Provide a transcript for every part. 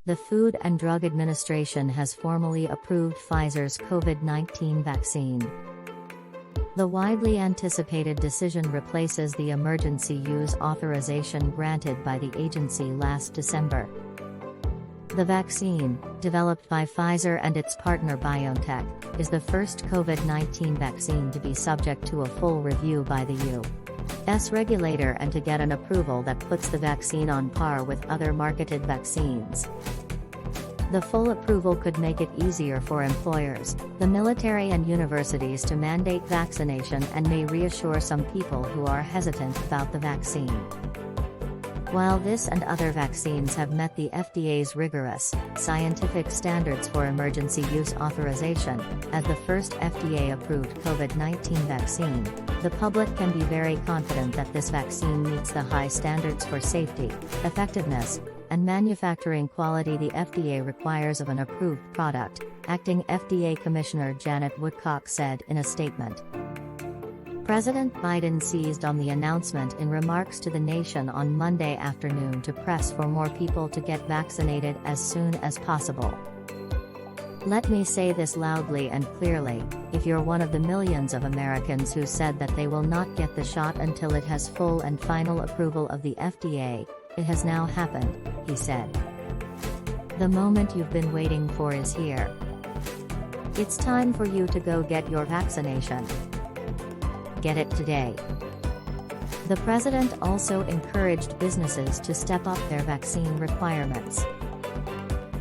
the Food and Drug Administration has formally approved Pfizer's COVID-19 vaccine. The widely anticipated decision replaces the emergency use authorization granted by the agency last December. The vaccine, developed by Pfizer and its partner BioNTech, is the first COVID-19 vaccine to be subject to a full review by the U.S. regulator and to get an approval that puts the vaccine on par with other marketed vaccines. The full approval could make it easier for employers, the military and universities to mandate vaccination and may reassure some people who are hesitant about the vaccine. While this and other vaccines have met the FDA's rigorous, scientific standards for emergency use authorization, as the first FDA-approved COVID-19 vaccine, the public can be very confident that this vaccine meets the high standards for safety, effectiveness, and manufacturing quality the FDA requires of an approved product, Acting FDA Commissioner Janet Woodcock said in a statement. President Biden seized on the announcement in remarks to the nation on Monday afternoon to press for more people to get vaccinated as soon as possible. Let me say this loudly and clearly, if you're one of the millions of Americans who said that they will not get the shot until it has full and final approval of the FDA, it has now happened, he said. The moment you've been waiting for is here. It's time for you to go get your vaccination. Get it today. The president also encouraged businesses to step up their vaccine requirements.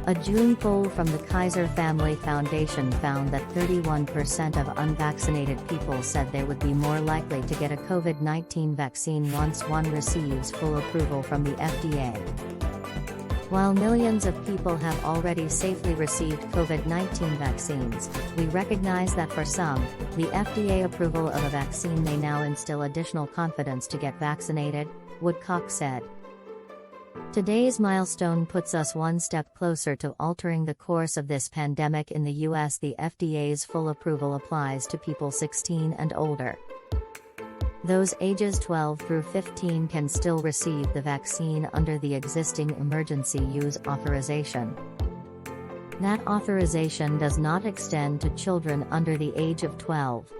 A June poll from the Kaiser Family Foundation found that 31% of unvaccinated people said they would be more likely to get a COVID-19 vaccine once one receives full approval from the FDA. While millions of people have already safely received COVID-19 vaccines, we recognize that for some, the FDA approval of a vaccine may now instill additional confidence to get vaccinated, Woodcock said. Today's milestone puts us one step closer to altering the course of this pandemic in the U.S. The FDA's full approval applies to people 16 and older. Those ages 12 through 15 can still receive the vaccine under the existing emergency use authorization. That authorization does not extend to children under the age of 12.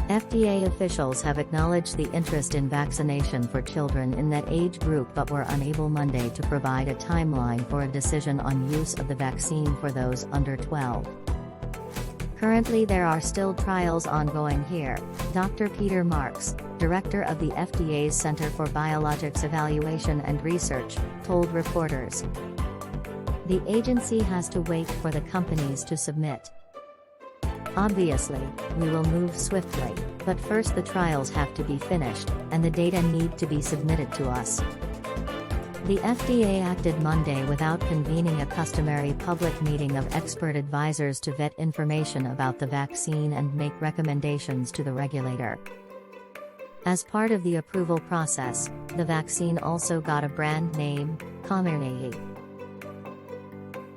FDA officials have acknowledged the interest in vaccination for children in that age group but were unable Monday to provide a timeline for a decision on use of the vaccine for those under 12. Currently there are still trials ongoing here, Dr. Peter Marks, director of the FDA's Center for Biologics Evaluation and Research, told reporters. The agency has to wait for the companies to submit. Obviously, we will move swiftly, but first the trials have to be finished, and the data need to be submitted to us. The FDA acted Monday without convening a customary public meeting of expert advisors to vet information about the vaccine and make recommendations to the regulator. As part of the approval process, the vaccine also got a brand name, Comirnaty.